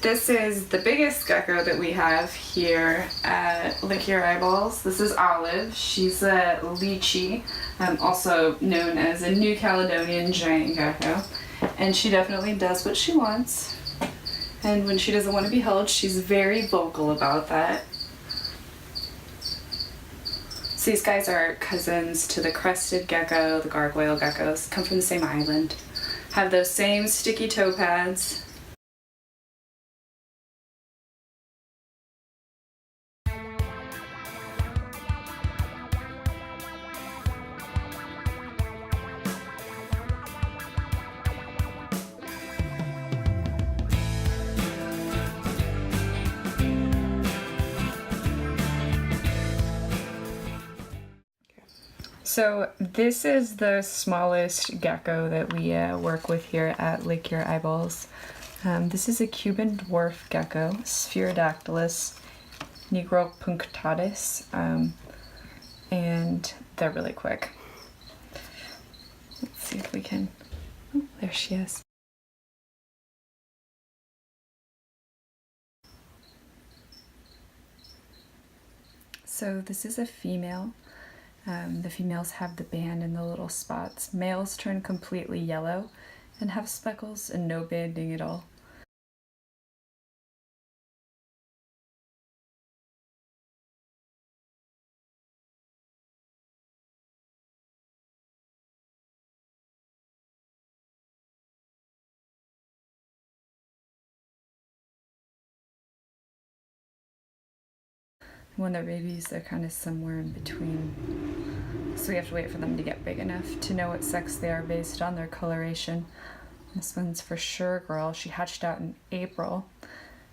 This is the biggest gecko that we have here at Lick Your Eyeballs. This is Olive. She's a lychee, also known as a New Caledonian giant gecko. And she definitely does what she wants. And when she doesn't want to be held, she's very vocal about that. So these guys are cousins to the Crested Gecko, the Gargoyle Geckos, come from the same island. Have those same sticky toe pads. So this is the smallest gecko that we work with here at Lick Your Eyeballs. This is a Cuban dwarf gecko, Spherodactylus nigropunctatus, and they're really quick. Let's see if we can, oh, there she is. So this is a female. The females have the band and the little spots. Males turn completely yellow and have speckles and no banding at all. When they're babies, they're kind of somewhere in between. So we have to wait for them to get big enough to know what sex they are based on their coloration. This one's for sure a girl. She hatched out in April,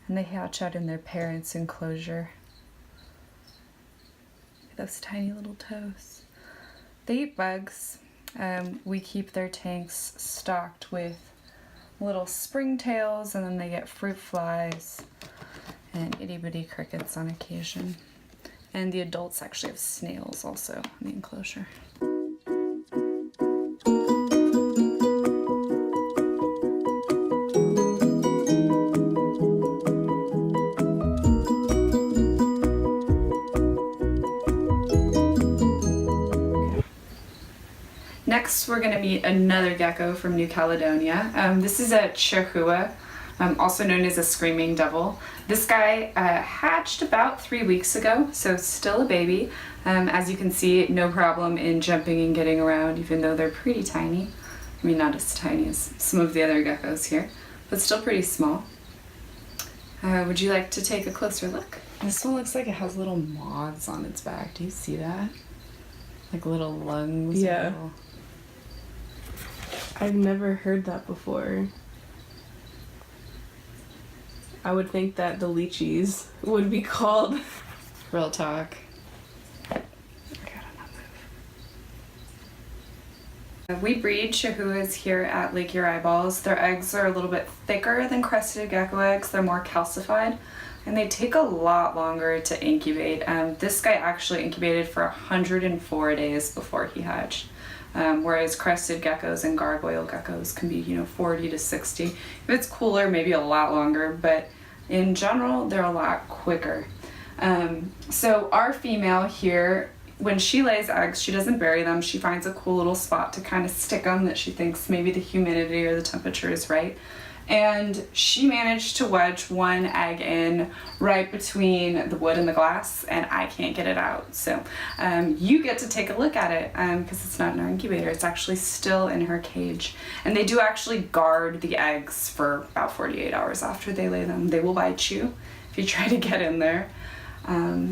and they hatch out in their parents' enclosure. Those tiny little toes. They eat bugs. We keep their tanks stocked with little springtails, and then they get fruit flies and itty-bitty crickets on occasion. And the adults actually have snails also in the enclosure. Next, we're going to meet another gecko from New Caledonia. This is a Chihuahua, also known as a screaming devil. This guy hatched about 3 weeks ago, so still a baby. As you can see, no problem in jumping and getting around, even though they're pretty tiny. I mean, not as tiny as some of the other geckos here, but still pretty small. Would you like to take a closer look? This one looks like it has little moths on its back. Do you see that? Like little lungs? Yeah. I've never heard that before. I would think that the lychees would be called. Real talk. We breed Chihuahuas here at Lick Your Eyeballs. Their eggs are a little bit thicker than Crested Gecko eggs. They're more calcified, and they take a lot longer to incubate. This guy actually incubated for 104 days before he hatched. Whereas Crested Geckos and Gargoyle Geckos can be, 40 to 60. If it's cooler, maybe a lot longer, but in general, they're a lot quicker. So our female here, when she lays eggs, she doesn't bury them. She finds a cool little spot to kind of stick them that she thinks maybe the humidity or the temperature is right. And she managed to wedge one egg in right between the wood and the glass, and I can't get it out. So you get to take a look at it because it's not in our incubator. It's actually still in her cage. And they do actually guard the eggs for about 48 hours after they lay them. They will bite you if you try to get in there.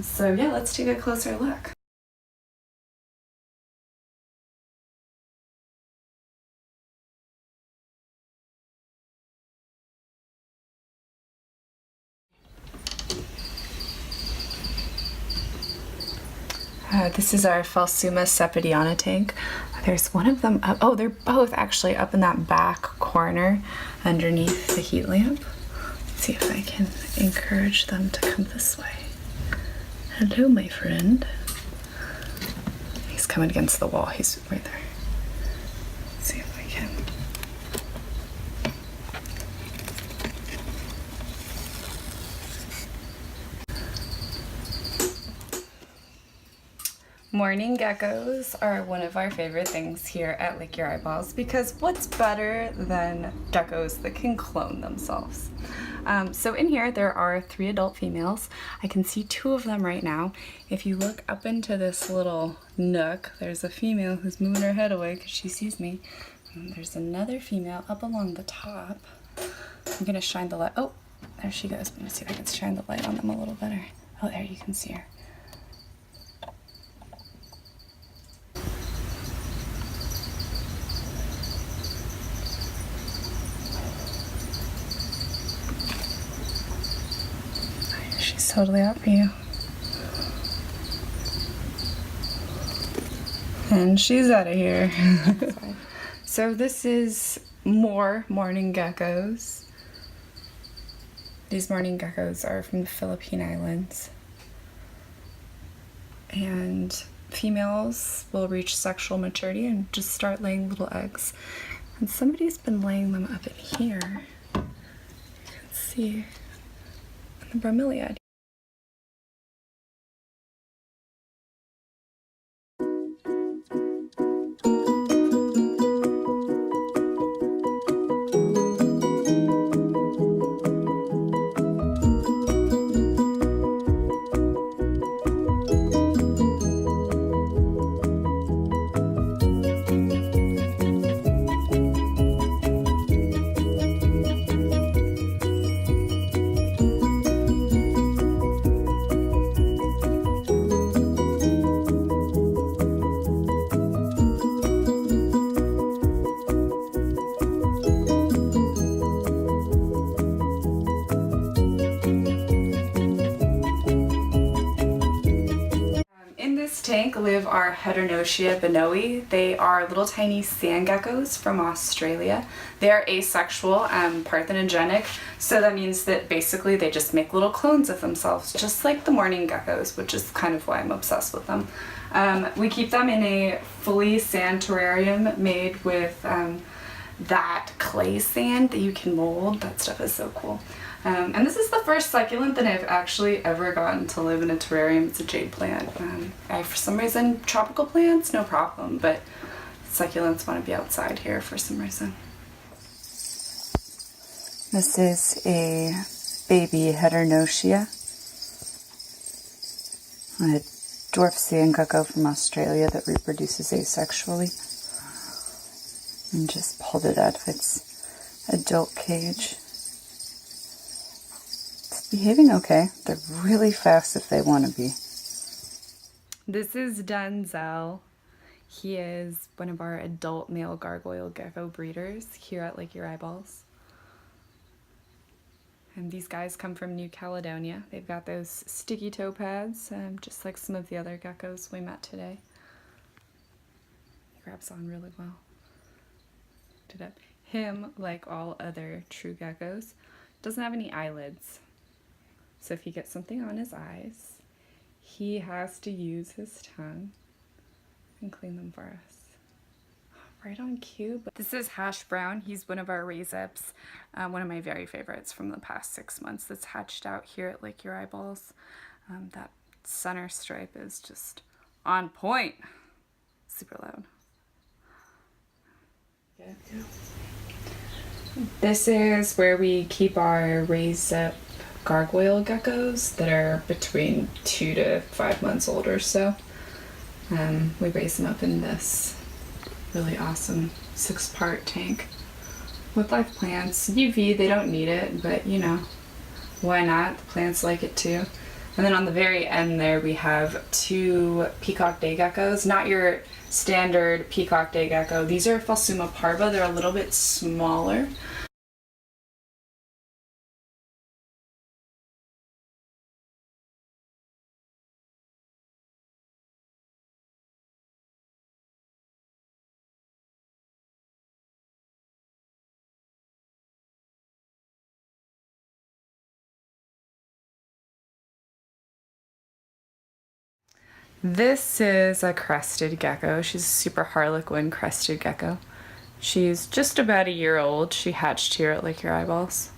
So yeah, let's take a closer look. This is our Phelsuma sepadiana tank. There's one of them up. Oh, they're both actually up in that back corner underneath the heat lamp. Let's see if I can encourage them to come this way. Hello, my friend. He's coming against the wall. He's right there. Let's see if I can. Morning geckos are one of our favorite things here at Lick Your Eyeballs because what's better than geckos that can clone themselves? So in here there are 3 adult females. I can see 2 of them right now. If you look up into this little nook, there's a female who's moving her head away because she sees me. And there's another female up along the top. I'm gonna shine the light. Oh, there she goes. I'm gonna see if I can shine the light on them a little better. Oh, there you can see her. She's totally out for you. And she's out of here. So this is more morning geckos. These morning geckos are from the Philippine Islands. And females will reach sexual maturity and just start laying little eggs. And somebody's been laying them up in here. You can see in the bromeliad. Tank live our Heteronotia benoi. They are little tiny sand geckos from Australia. They are asexual, parthenogenic, so that means that basically they just make little clones of themselves, just like the morning geckos, which is kind of why I'm obsessed with them. We keep them in a fully sand terrarium made with that clay sand that you can mold. That stuff is so cool. And this is the first succulent that I've actually ever gotten to live in a terrarium. It's a jade plant. For some reason, tropical plants, no problem, but succulents want to be outside here for some reason. This is a baby Heteronotia, a dwarf sand gecko from Australia that reproduces asexually. And just pulled it out of its adult cage. Behaving okay. They're really fast if they want to be. This is Denzel. He is one of our adult male Gargoyle Gecko breeders here at Lick Your Eyeballs. And these guys come from New Caledonia. They've got those sticky toe pads, just like some of the other geckos we met today. He grabs on really well. Him, like all other true geckos, doesn't have any eyelids. So if he gets something on his eyes, he has to use his tongue and clean them for us. Right on cue. But this is Hash Brown. He's one of our raise-ups, one of my very favorites from the past 6 months that's hatched out here at Lick Your Eyeballs. That center stripe is just on point. Super loud. Yeah. This is where we keep our raise-up Gargoyle geckos that are between 2 to 5 months old or so. We raise them up in this really awesome 6-part tank with live plants. UV, they don't need it, but you know, why not? The plants like it too. And then on the very end there we have 2 peacock day geckos, not your standard peacock day gecko. These are Phelsuma parva. They're a little bit smaller. This is a Crested Gecko. She's a super harlequin Crested Gecko. She's just about a year old. She hatched here at Lick Your Eyeballs.